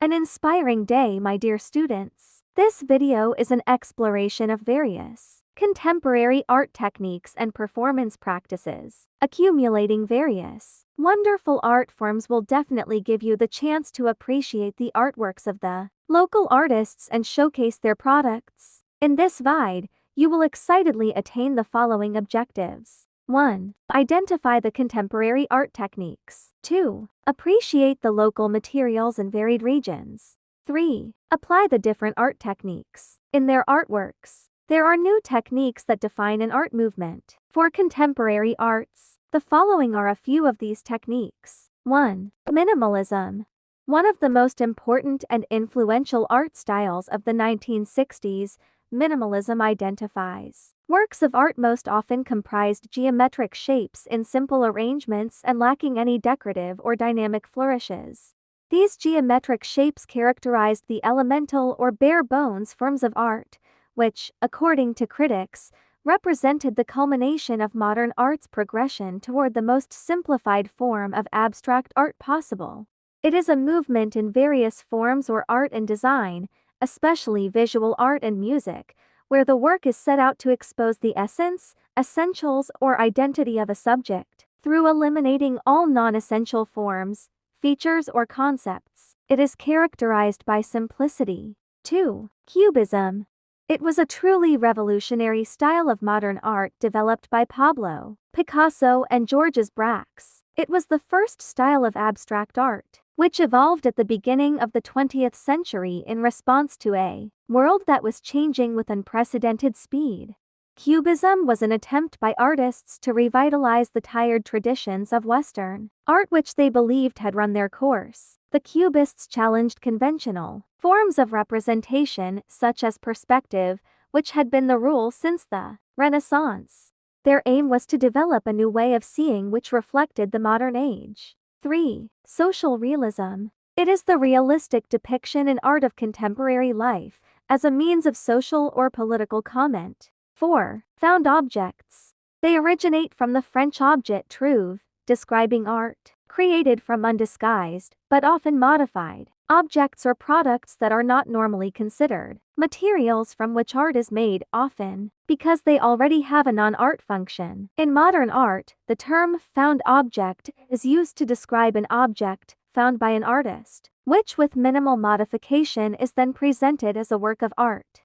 An inspiring day, my dear students. This video is an exploration of various contemporary art techniques and performance practices. Accumulating various wonderful art forms will definitely give you the chance to appreciate the artworks of the local artists and showcase their products. In this video, you will excitedly attain the following objectives. 1. Identify the contemporary art techniques. 2. Appreciate the local materials in varied regions. 3. Apply the different art techniques in their artworks. There are new techniques that define an art movement. For contemporary arts, the following are a few of these techniques. 1. Minimalism. One of the most important and influential art styles of the 1960s, minimalism identifies works of art most often comprised geometric shapes in simple arrangements and lacking any decorative or dynamic flourishes. These geometric shapes characterized the elemental or bare-bones forms of art, which, according to critics, represented the culmination of modern art's progression toward the most simplified form of abstract art possible. It is a movement in various forms or art and design, especially visual art and music, where the work is set out to expose the essence, essentials, or identity of a subject. Through eliminating all non-essential forms, features, or concepts, it is characterized by simplicity. 2. Cubism. It was a truly revolutionary style of modern art developed by Pablo Picasso and Georges Braque. It was the first style of abstract art, which evolved at the beginning of the 20th century in response to a world that was changing with unprecedented speed. Cubism was an attempt by artists to revitalize the tired traditions of Western art which they believed had run their course. The Cubists challenged conventional forms of representation, such as perspective, which had been the rule since the Renaissance. Their aim was to develop a new way of seeing which reflected the modern age. 3. Social realism. It is the realistic depiction in art of contemporary life, as a means of social or political comment. 4. Found objects. They originate from the French objet trouvé, describing art created from undisguised, but often modified, objects or products that are not normally considered materials from which art is made, often because they already have a non-art function. In modern art, the term found object is used to describe an object found by an artist, which with minimal modification is then presented as a work of art.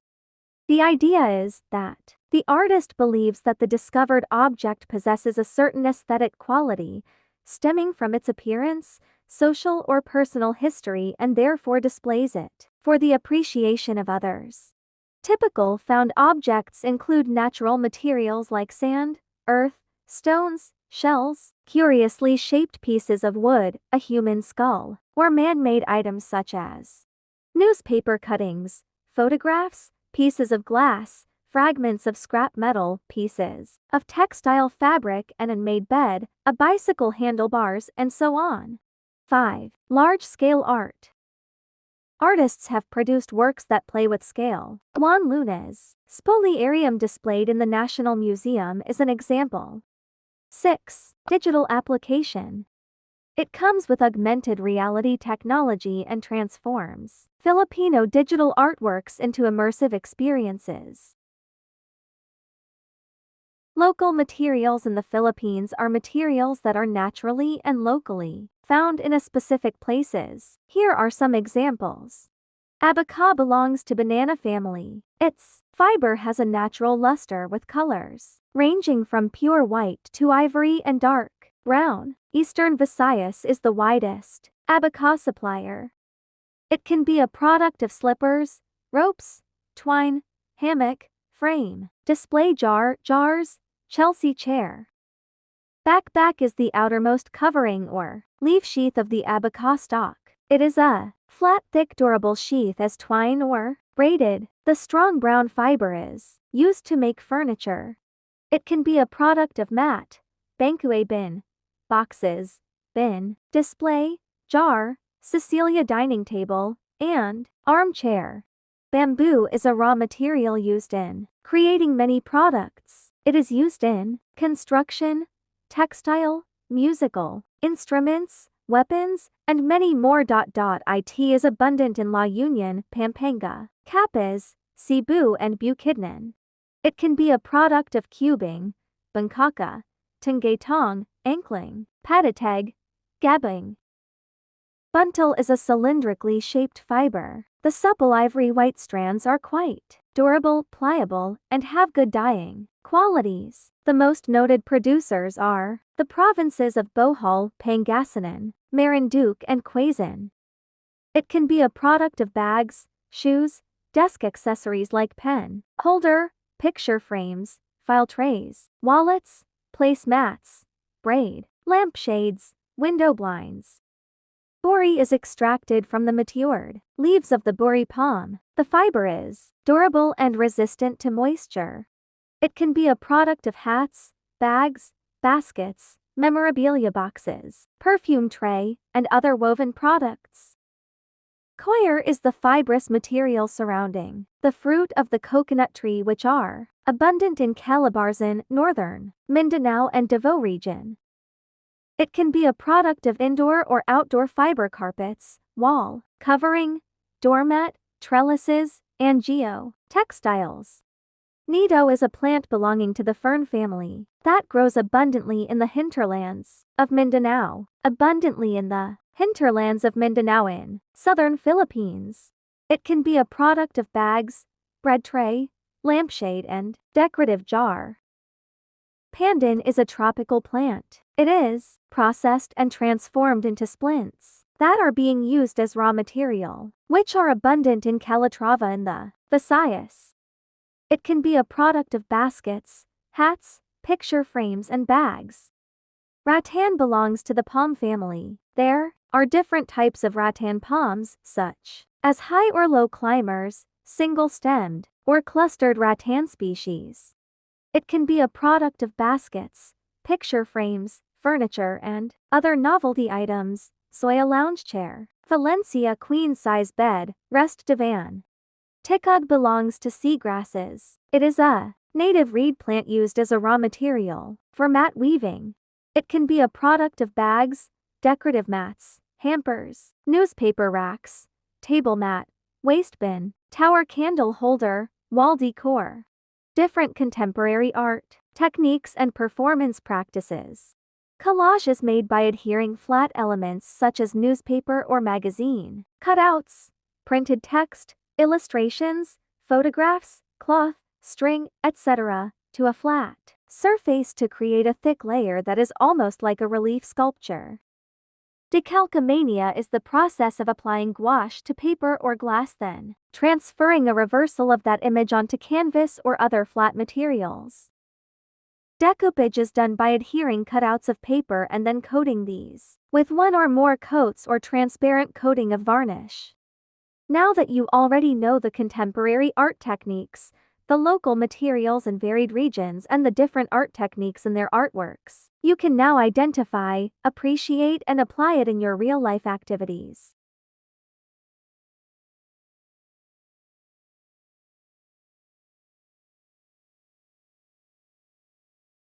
The idea is that the artist believes that the discovered object possesses a certain aesthetic quality, stemming from its appearance, social or personal history, and therefore displays it for the appreciation of others. Typical found objects include natural materials like sand, earth, stones, shells, curiously shaped pieces of wood, a human skull, or man-made items such as newspaper cuttings, photographs, pieces of glass, fragments of scrap metal, pieces of textile fabric and a made bed, a bicycle handlebars, and so on. 5. Large-scale art. Artists have produced works that play with scale. Juan Luna's spoliarium displayed in the National Museum is an example. 6. Digital application. It comes with augmented reality technology and transforms Filipino digital artworks into immersive experiences. Local materials in the Philippines are materials that are naturally and locally found in a specific places. Here are some examples. Abaca belongs to banana family. Its fiber has a natural luster with colors ranging from pure white to ivory and dark brown. Eastern Visayas is the widest abaca supplier. It can be a product of slippers, ropes, twine, hammock, frame, display jars, Chelsea chair. Back is the outermost covering or leaf sheath of the abaca stalk. It is a flat, thick, durable sheath as twine or braided. The strong brown fiber is used to make furniture. It can be a product of mat, banquet bin, boxes, bin, display, jar, Cecilia dining table, and armchair. Bamboo is a raw material used in creating many products. It is used in construction, textile, musical instruments, weapons, and many more. It is abundant in La Union, Pampanga, Capiz, Cebu, and Bukidnon. It can be a product of cubing, Bangkaka, Tanggetong, Ankling, Patateg, Gabing. Buntal is a cylindrically shaped fiber. The supple ivory white strands are quite durable, pliable, and have good dyeing qualities. The most noted producers are the provinces of Bohol, Pangasinan, Marinduque, and Quezon. It can be a product of bags, shoes, desk accessories like pen holder, picture frames, file trays, wallets, placemats, braid, lampshades, window blinds. Bori is extracted from the matured leaves of the bori palm. The fiber is durable and resistant to moisture. It can be a product of hats, bags, baskets, memorabilia boxes, perfume tray, and other woven products. Coir is the fibrous material surrounding the fruit of the coconut tree, which are abundant in Calabarzon, northern Mindanao, and Davao region. It can be a product of indoor or outdoor fiber carpets, wall covering, doormat, trellises, and geo-textiles. Nido is a plant belonging to the fern family that grows abundantly in the hinterlands of Mindanao, in southern Philippines. It can be a product of bags, bread tray, lampshade, and decorative jar. Pandan is a tropical plant. It is processed and transformed into splints that are being used as raw material, which are abundant in Calatrava in the Visayas. It can be a product of baskets, hats, picture frames, and bags. Rattan belongs to the palm family. There are different types of rattan palms, such as high or low climbers, single-stemmed, or clustered rattan species. It can be a product of baskets, picture frames, furniture, and other novelty items, soya lounge chair, Valencia queen-size bed, rest divan. Tikug belongs to seagrasses. It is a native reed plant used as a raw material for mat weaving. It can be a product of bags, decorative mats, hampers, newspaper racks, table mat, waste bin, tower candle holder, wall decor. Different contemporary art techniques and performance practices. Collage is made by adhering flat elements such as newspaper or magazine cutouts, printed text, illustrations, photographs, cloth, string, etc., to a flat surface to create a thick layer that is almost like a relief sculpture. Decalcomania is the process of applying gouache to paper or glass, then transferring a reversal of that image onto canvas or other flat materials. Decoupage is done by adhering cutouts of paper and then coating these with one or more coats or transparent coating of varnish. Now that you already know the contemporary art techniques, the local materials in varied regions, and the different art techniques in their artworks, you can now identify, appreciate, and apply it in your real-life activities.